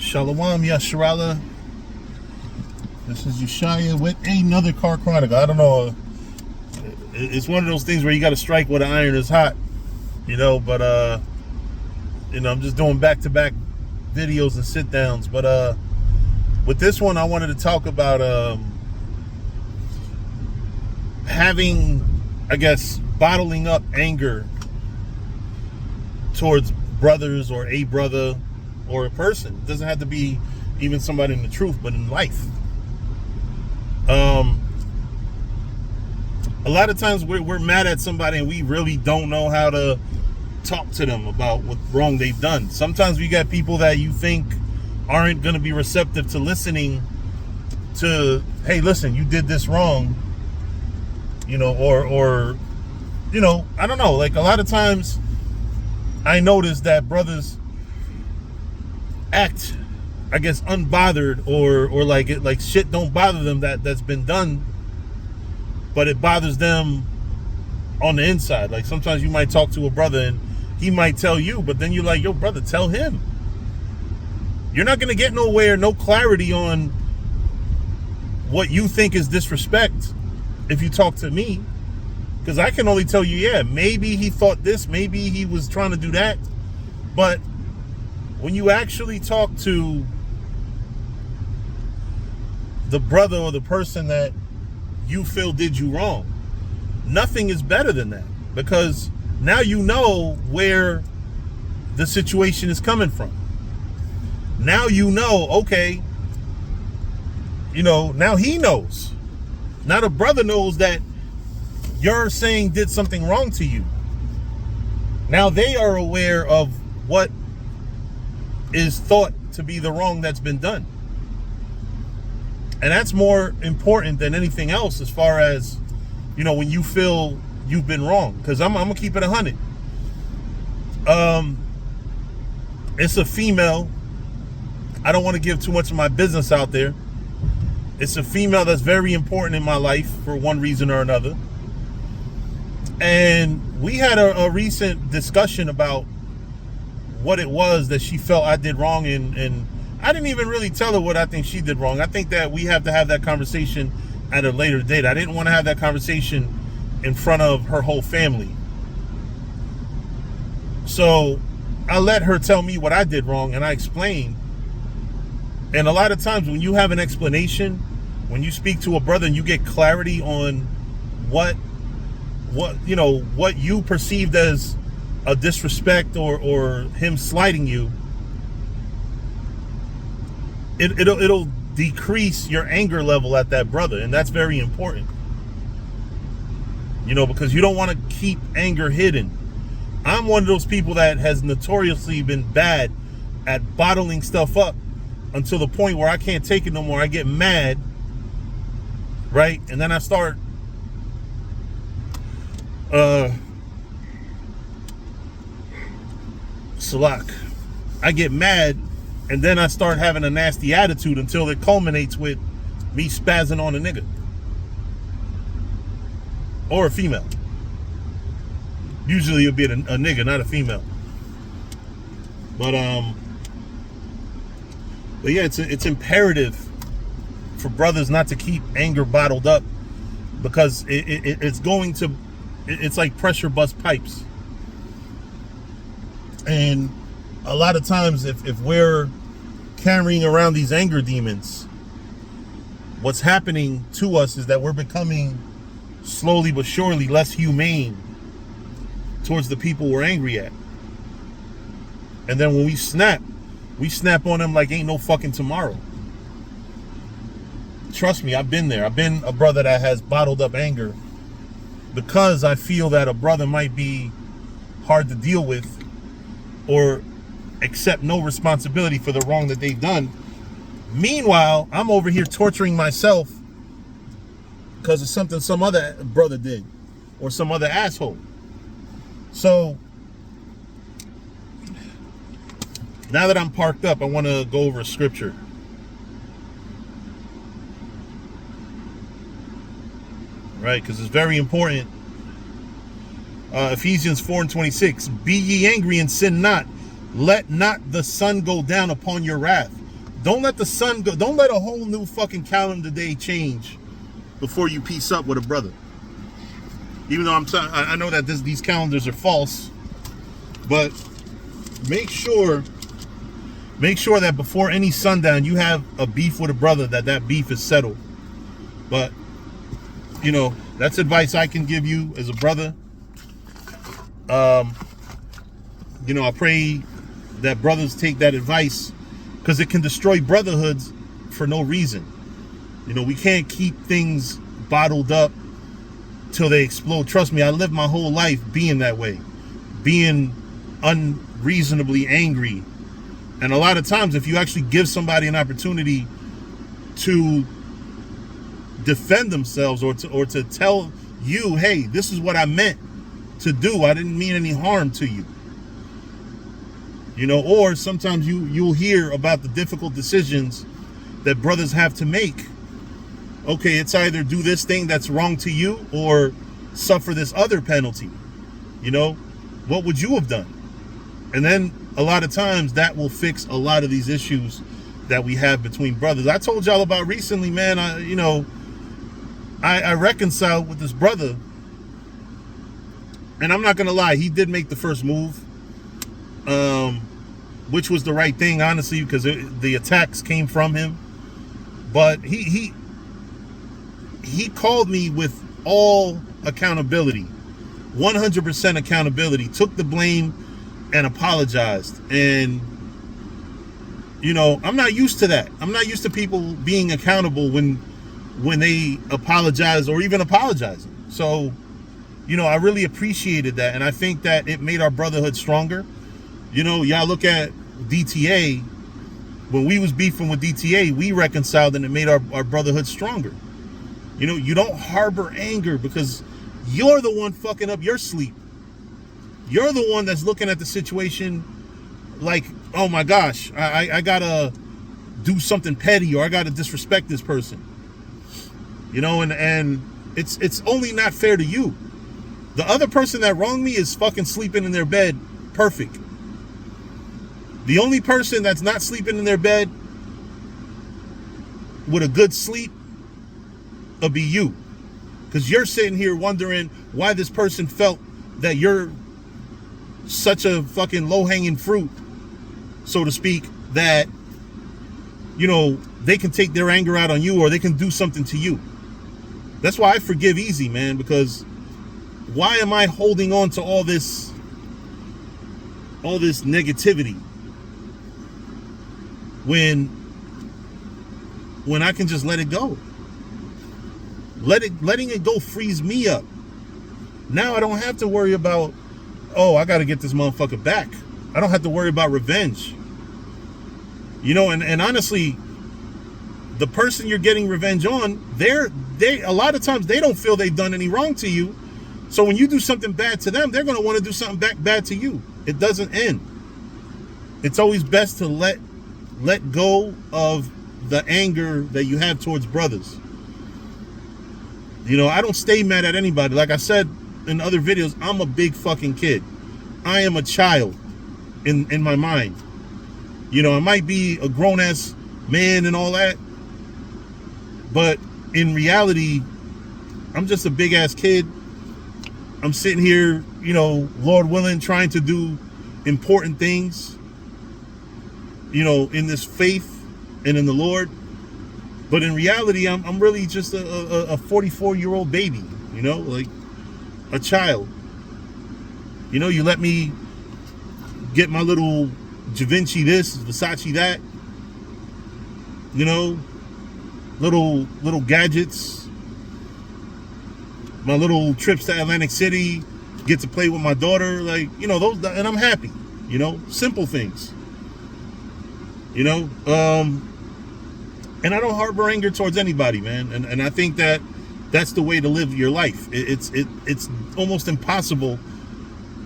Shalom Yasharala. This is Yeshaya with another Car Chronicle. I don't know. It's one of those things where you got to strike where the iron is hot, but I'm just doing back-to-back videos and sit-downs. But with this one, I wanted to talk about having, bottling up anger towards brothers or a brother or a person. It doesn't have to be even somebody in the truth, but in life. A lot of times we're mad at somebody and we really don't know how to talk to them about what wrong they've done. Sometimes we got people that you think aren't going to be receptive to listening to, hey, listen, you did this wrong, or I don't know. Like, a lot of times I notice that brothers act, unbothered or like shit don't bother them that's been done, but it bothers them on the inside. Like, sometimes you might talk to a brother and he might tell you, but then you're like, yo, brother, tell him. You're not going to get nowhere, no clarity on what you think is disrespect if you talk to me. Because I can only tell you, yeah, maybe he thought this, maybe he was trying to do that. But when you actually talk to the brother or the person that you feel did you wrong, nothing is better than that. Because now you know where the situation is coming from. Now you know, okay, now he knows. Now the brother knows that you're saying did something wrong to you. Now they are aware of what is thought to be the wrong that's been done. And that's more important than anything else as far as, when you feel you've been wrong. Because I'm going to keep it 100. It's a female. I don't want to give too much of my business out there. It's a female that's very important in my life for one reason or another. And we had a recent discussion about what it was that she felt I did wrong, and I didn't even really tell her what I think she did wrong. I think that we have to have that conversation at a later date. I didn't want to have that conversation in front of her whole family. So I let her tell me what I did wrong, and I explained. And a lot of times when you have an explanation, when you speak to a brother and you get clarity on what you perceived as a disrespect or him slighting you, it'll decrease your anger level at that brother. And that's very important, because you don't want to keep anger hidden. I'm one of those people that has notoriously been bad at bottling stuff up until the point where I can't take it no more. I get mad, right? And then I start Salak. I get mad, and then I start having a nasty attitude until it culminates with me spazzing on a nigga. Or a female. Usually it'll be a nigga, not a female. But yeah, it's imperative for brothers not to keep anger bottled up, because it's like pressure bust pipes. And a lot of times if we're carrying around these anger demons, what's happening to us is that we're becoming slowly but surely less humane towards the people we're angry at. And then when we snap on them like ain't no fucking tomorrow. Trust me, I've been there. I've been a brother that has bottled up anger because I feel that a brother might be hard to deal with or accept no responsibility for the wrong that they've done. Meanwhile, I'm over here torturing myself because of something some other brother did or some other asshole. So now that I'm parked up, I want to go over a scripture. Right, because it's very important. Ephesians 4:26. Be ye angry and sin not. Let not the sun go down upon your wrath. Don't let the sun go. Don't let a whole new fucking calendar day change before you peace up with a brother. Even though I know that these calendars are false, but make sure that before any sundown you have a beef with a brother, that beef is settled. But you know, that's advice I can give you as a brother. You know, I pray that brothers take that advice, because it can destroy brotherhoods for no reason. You know, we can't keep things bottled up till they explode. Trust me, I lived my whole life being that way, being unreasonably angry. And a lot of times, if you actually give somebody an opportunity to defend themselves, or to tell you, hey, this is what I meant to do, I didn't mean any harm to you. You know, or sometimes you'll hear about the difficult decisions that brothers have to make. Okay, it's either do this thing that's wrong to you or suffer this other penalty. You know, what would you have done? And then a lot of times that will fix a lot of these issues that we have between brothers. I told y'all about recently, man, I reconciled with this brother, and I'm not gonna lie, he did make the first move, which was the right thing, honestly, because the attacks came from him. But he called me with all accountability, 100% accountability, took the blame and apologized. And you know, I'm not used to that. I'm not used to people being accountable when they apologize, or even apologizing. So, you know, I really appreciated that, and I think that it made our brotherhood stronger. You know, y'all look at DTA. When we was beefing with DTA, we reconciled, and it made our brotherhood stronger. You know, you don't harbor anger, because you're the one fucking up your sleep. You're the one that's looking at the situation like, oh my gosh, I gotta do something petty, or I gotta disrespect this person. You know, and it's only not fair to you. The other person that wronged me is fucking sleeping in their bed perfect. The only person that's not sleeping in their bed with a good sleep will be you. Because you're sitting here wondering why this person felt that you're such a fucking low-hanging fruit, so to speak, that, you know, they can take their anger out on you, or they can do something to you. That's why I forgive easy, man, because why am I holding on to all this negativity when I can just let it go? Letting it go frees me up. Now I don't have to worry about, oh, I got to get this motherfucker back. I don't have to worry about revenge. You know, and honestly, the person you're getting revenge on, they a lot of times they don't feel they've done any wrong to you. So when you do something bad to them, they're going to want to do something back bad to you. It doesn't end. It's always best to let go of the anger that you have towards brothers. You know, I don't stay mad at anybody. Like I said in other videos, I'm a big fucking kid. I am a child in my mind. You know, I might be a grown-ass man and all that, but in reality, I'm just a big-ass kid. I'm sitting here, you know, Lord willing, trying to do important things, you know, in this faith and in the Lord. But in reality, I'm really just a 44-year-old baby, you know, like a child. You know, you let me get my little Givenchy this, Versace that, you know, little gadgets, my little trips to Atlantic City, get to play with my daughter, like, you know, those, and I'm happy, you know, simple things, you know, and I don't harbor anger towards anybody, man, and I think that that's the way to live your life. It's almost impossible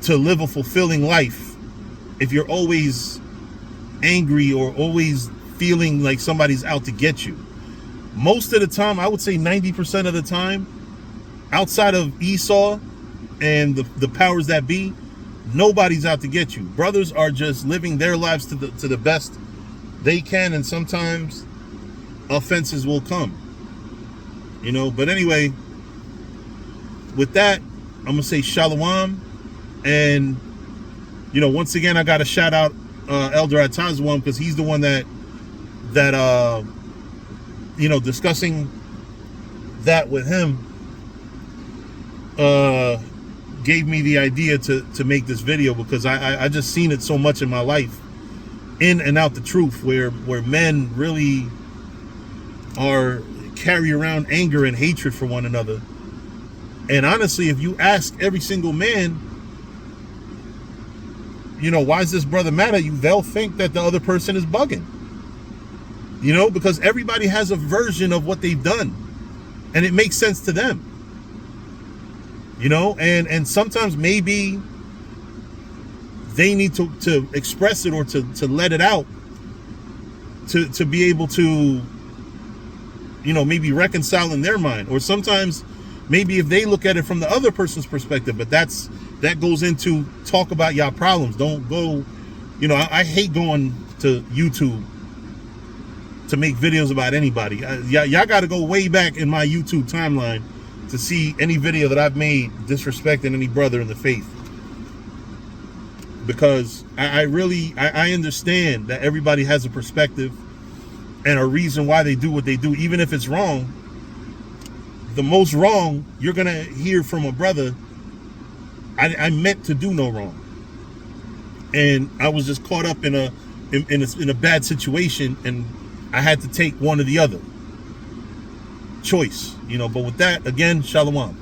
to live a fulfilling life if you're always angry or always feeling like somebody's out to get you. Most of the time, I would say 90% of the time, outside of Esau and the powers that be, nobody's out to get you. Brothers are just living their lives to the best they can, and sometimes offenses will come. But anyway, with that, I'm gonna say shalom. And once again, I gotta shout out Elder Atazwan, because he's the one that discussing that with him gave me the idea to make this video, because I just seen it so much in my life, in and out the truth, where men really carry around anger and hatred for one another. And honestly, if you ask every single man, why is this brother mad at you, they'll think that the other person is bugging. Because everybody has a version of what they've done, and it makes sense to them. And sometimes maybe they need to express it, or to let it out, to be able to maybe reconcile in their mind. Or sometimes maybe if they look at it from the other person's perspective, but that goes into talk about y'all problems. Don't go, I hate going to YouTube to make videos about anybody. Y'all got to go way back in my YouTube timeline to see any video that I've made disrespecting any brother in the faith. Because I understand that everybody has a perspective and a reason why they do what they do, even if it's wrong. The most wrong you're gonna hear from a brother, I meant to do no wrong, and I was just caught up in a bad situation, and I had to take one or the other choice. But with that, again, shalom.